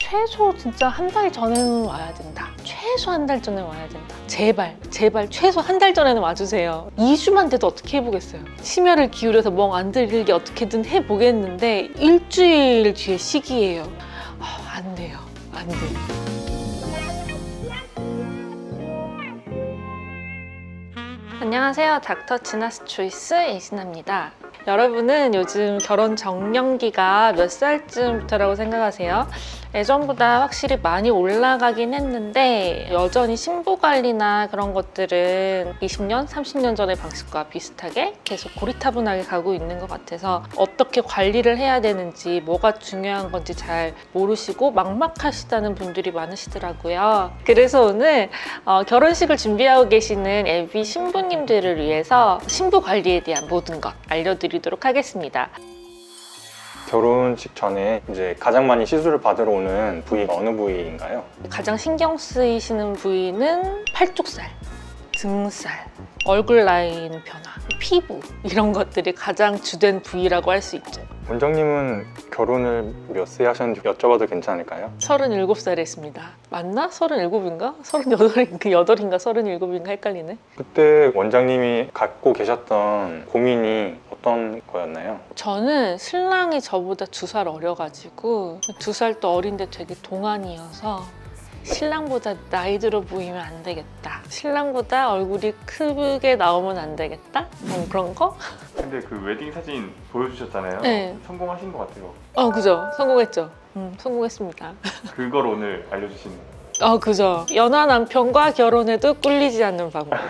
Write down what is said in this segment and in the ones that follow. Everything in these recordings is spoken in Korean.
최소 진짜 한 달 전에는 와야 된다. 최소 한 달 전에 와야 된다. 제발 최소 한 달 전에는 와주세요. 2주만 돼도 어떻게 해보겠어요. 심혈을 기울여서 멍 안 들리게 어떻게든 해보겠는데 일주일 뒤에 시기예요. 안 돼요. 안 돼요. 안녕하세요. 닥터 지나스 초이스 이신아입니다. 여러분은 요즘 결혼 정년기가 몇 살쯤부터라고 생각하세요? 예전보다 확실히 많이 올라가긴 했는데 여전히 신부관리나 그런 것들은 20년, 30년 전의 방식과 비슷하게 계속 고리타분하게 가고 있는 것 같아서 어떻게 관리를 해야 되는지 뭐가 중요한 건지 잘 모르시고 막막하시다는 분들이 많으시더라고요. 그래서 오늘 결혼식을 준비하고 계시는 예비 신부님들을 위해서 신부 관리에 대한 모든 것 알려드리도록 하겠습니다. 결혼식 전에 이제 가장 많이 시술을 받으러 오는 부위가 어느 부위인가요? 가장 신경 쓰이시는 부위는 팔뚝살, 등살, 얼굴 라인 변화, 피부 이런 것들이 가장 주된 부위라고 할 수 있죠. 원장님은 결혼을 몇 세 하셨는지 여쭤봐도 괜찮을까요? 37살에 했습니다. 맞나? 37인가? 38인가? 8인가? 37인가? 헷갈리네. 그때 원장님이 갖고 계셨던 고민이 어떤 거였나요? 저는 신랑이 저보다 2살 어려가지고 2살 또 어린데 되게 동안이어서 신랑보다 나이 들어 보이면 안 되겠다. 신랑보다 얼굴이 크게 나오면 안 되겠다. 뭐 그런 거? 근데 그 웨딩 사진 보여주셨잖아요. 네. 성공하신 것 같아요. 그죠. 성공했죠. 성공했습니다. 그걸 오늘 알려주시는. 그죠. 연하 남편과 결혼해도 꿀리지 않는 방법.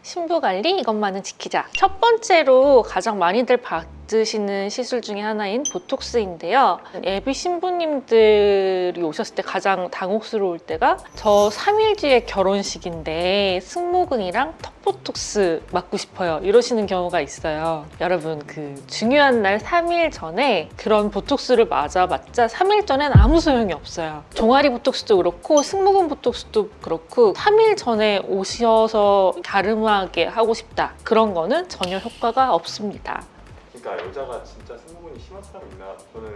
신부 관리 이것만은 지키자. 첫 번째로 가장 많이들 받으시는 시술 중에 하나인 보톡스인데요. 예비 신부님들이 오셨을 때 가장 당혹스러울 때가 저 3일 뒤에 결혼식인데 승모근이랑 턱보톡스 맞고 싶어요 이러시는 경우가 있어요. 여러분 그 중요한 날 3일 전에 그런 보톡스를 맞아봤자 3일 전엔 아무 소용이 없어요. 종아리 보톡스도 그렇고 승모근 보톡스도 그렇고 3일 전에 오셔서 갸름하게 하고 싶다 그런 거는 전혀 효과가 없습니다. 그러니까 여자가 진짜 승모근이 심한 사람이 있나 저는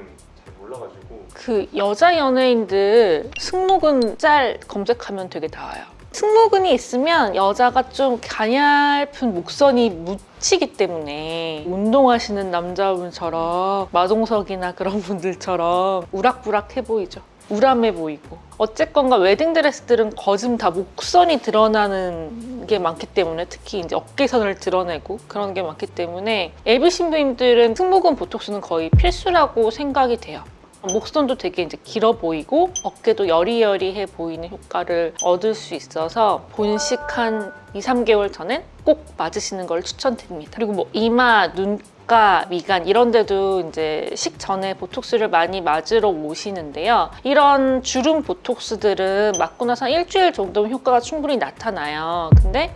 잘 몰라가지고. 그 여자 연예인들 승모근 짤 검색하면 되게 나와요. 승모근이 있으면 여자가 좀 가냘픈 목선이 묻히기 때문에 운동하시는 남자분처럼 마동석이나 그런 분들처럼 우락부락해 보이죠. 우람해 보이고. 어쨌건가 웨딩드레스들은 거진 다 목선이 드러나는 게 많기 때문에 특히 이제 어깨선을 드러내고 그런 게 많기 때문에 예비 신부님들은 승모근 보톡스는 거의 필수라고 생각이 돼요. 목선도 되게 이제 길어 보이고 어깨도 여리여리해 보이는 효과를 얻을 수 있어서 본식 한 2-3개월 전엔 꼭 맞으시는 걸 추천드립니다. 그리고 뭐 이마, 눈가, 미간 이런 데도 이제 식 전에 보톡스를 많이 맞으러 오시는데요. 이런 주름 보톡스들은 맞고 나서 일주일 정도면 효과가 충분히 나타나요. 근데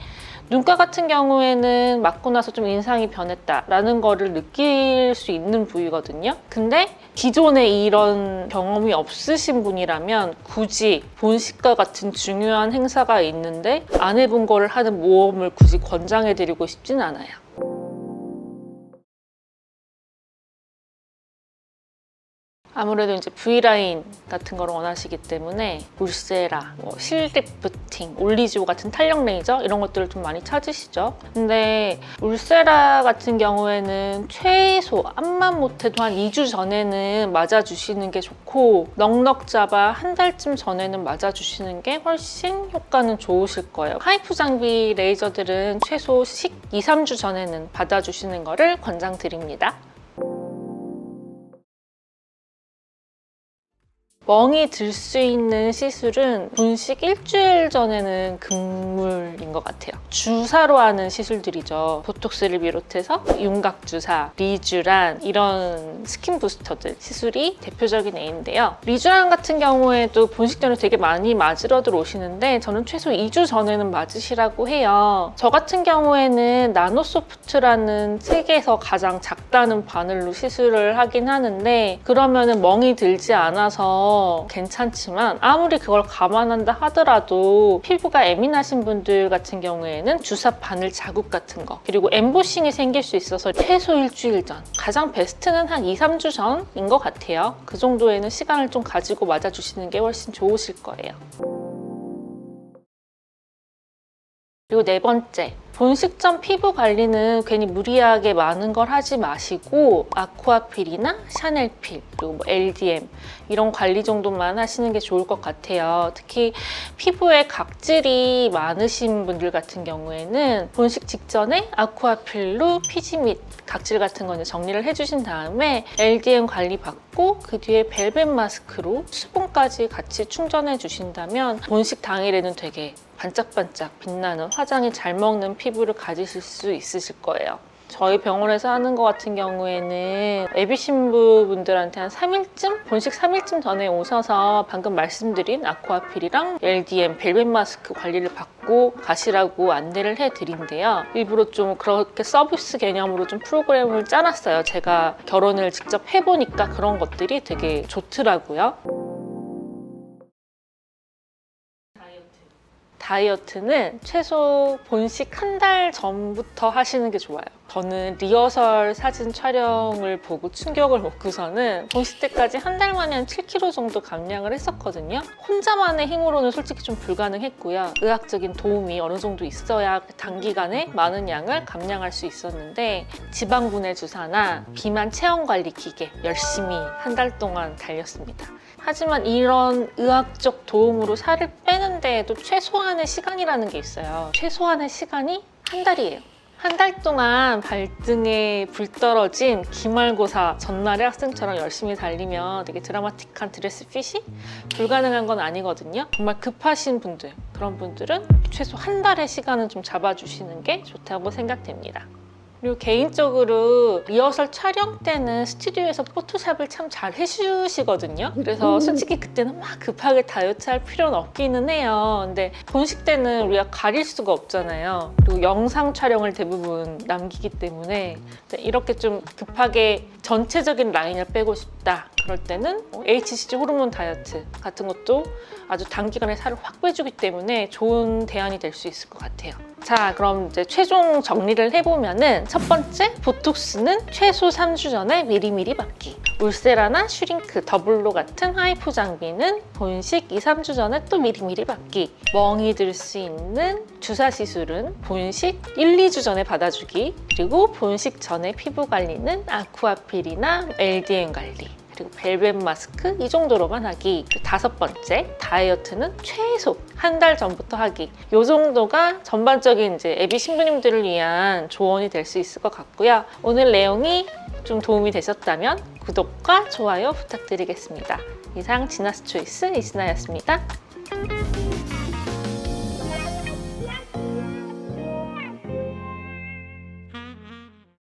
눈가 같은 경우에는 맞고 나서 좀 인상이 변했다라는 거를 느낄 수 있는 부위거든요. 근데 기존에 이런 경험이 없으신 분이라면 굳이 본식과 같은 중요한 행사가 있는데 안 해본 거를 하는 모험을 굳이 권장해드리고 싶진 않아요. 아무래도 이제 V라인 같은 걸 원하시기 때문에 울세라, 실리프팅, 올리지오 같은 탄력 레이저 이런 것들을 좀 많이 찾으시죠. 근데 울세라 같은 경우에는 최소 암만 못해도 한 2주 전에는 맞아주시는 게 좋고 넉넉 잡아 한 달쯤 전에는 맞아주시는 게 훨씬 효과는 좋으실 거예요. 하이프 장비 레이저들은 최소 식 2-3주 전에는 받아주시는 거를 권장드립니다. 멍이 들 수 있는 시술은 본식 일주일 전에는 금물인 것 같아요. 주사로 하는 시술들이죠. 보톡스를 비롯해서 윤곽주사, 리쥬란 이런 스킨 부스터들 시술이 대표적인 A인데요. 리쥬란 같은 경우에도 본식 전에 되게 많이 맞으러들 오시는데 저는 최소 2주 전에는 맞으시라고 해요. 저 같은 경우에는 나노소프트라는 세계에서 가장 작다는 바늘로 시술을 하긴 하는데 그러면은 멍이 들지 않아서 더 괜찮지만 아무리 그걸 감안한다 하더라도 피부가 예민하신 분들 같은 경우에는 주사 바늘 자국 같은 거 그리고 엠보싱이 생길 수 있어서 최소 일주일 전 가장 베스트는 한 2-3주 전인 것 같아요. 그 정도에는 시간을 좀 가지고 맞아주시는 게 훨씬 좋으실 거예요. 그리고 네 번째, 본식 전 피부 관리는 괜히 무리하게 많은 걸 하지 마시고 아쿠아필이나 샤넬필 그리고 뭐 LDM 이런 관리 정도만 하시는 게 좋을 것 같아요. 특히 피부에 각질이 많으신 분들 같은 경우에는 본식 직전에 아쿠아필로 피지 및 각질 같은 거 정리를 해주신 다음에 LDM 관리 받고 그 뒤에 벨벳 마스크로 수분까지 같이 충전해 주신다면 본식 당일에는 되게 반짝반짝 빛나는 화장이 잘 먹는 피부를 가지실 수 있으실 거예요. 저희 병원에서 하는 것 같은 경우에는 예비 신부분들한테 한 3일쯤? 본식 3일쯤 전에 오셔서 방금 말씀드린 아쿠아필이랑 LDM, 벨벳 마스크 관리를 받고 가시라고 안내를 해드린대요. 일부러 좀 그렇게 서비스 개념으로 좀 프로그램을 짜놨어요. 제가 결혼을 직접 해보니까 그런 것들이 되게 좋더라고요. 다이어트는 최소 본식 한 달 전부터 하시는 게 좋아요. 저는 리허설 사진 촬영을 보고 충격을 먹고서는 본식 때까지 한 달 만에 한 7kg 정도 감량을 했었거든요. 혼자만의 힘으로는 솔직히 좀 불가능했고요. 의학적인 도움이 어느 정도 있어야 단기간에 많은 양을 감량할 수 있었는데 지방분해 주사나 비만 체형 관리 기계 열심히 한 달 동안 달렸습니다. 하지만 이런 의학적 도움으로 살을 빼는 데에도 최소한의 시간이라는 게 있어요. 최소한의 시간이 한 달이에요. 한 달 동안 발등에 불 떨어진 기말고사 전날의 학생처럼 열심히 달리면 되게 드라마틱한 드레스 핏이 불가능한 건 아니거든요. 정말 급하신 분들, 그런 분들은 최소 한 달의 시간은 좀 잡아주시는 게 좋다고 생각됩니다. 그리고 개인적으로 리허설 촬영 때는 스튜디오에서 포토샵을 참 잘 해주시거든요. 그래서 솔직히 그때는 막 급하게 다이어트 할 필요는 없기는 해요. 근데 본식 때는 우리가 가릴 수가 없잖아요. 그리고 영상 촬영을 대부분 남기기 때문에 이렇게 좀 급하게 전체적인 라인을 빼고 싶다. 그럴 때는 HCG 호르몬 다이어트 같은 것도 아주 단기간에 살을 확 빼주기 때문에 좋은 대안이 될 수 있을 것 같아요. 자, 그럼 이제 최종 정리를 해보면은 첫 번째, 보톡스는 최소 3주 전에 미리미리 맞기. 울세라나 슈링크, 더블로 같은 하이포 장비는 본식 2-3주 전에 또 미리미리 맞기. 멍이 들 수 있는 주사 시술은 본식 1-2주 전에 받아주기. 그리고 본식 전에 피부 관리는 아쿠아필이나 LDM 관리. 그리고 벨벳 마스크 이 정도로만 하기. 다섯 번째, 다이어트는 최소 한 달 전부터 하기. 이 정도가 전반적인 이제 예비 신부님들을 위한 조언이 될 수 있을 것 같고요. 오늘 내용이 좀 도움이 되셨다면 구독과 좋아요 부탁드리겠습니다. 이상 지나스 초이스 이진아였습니다.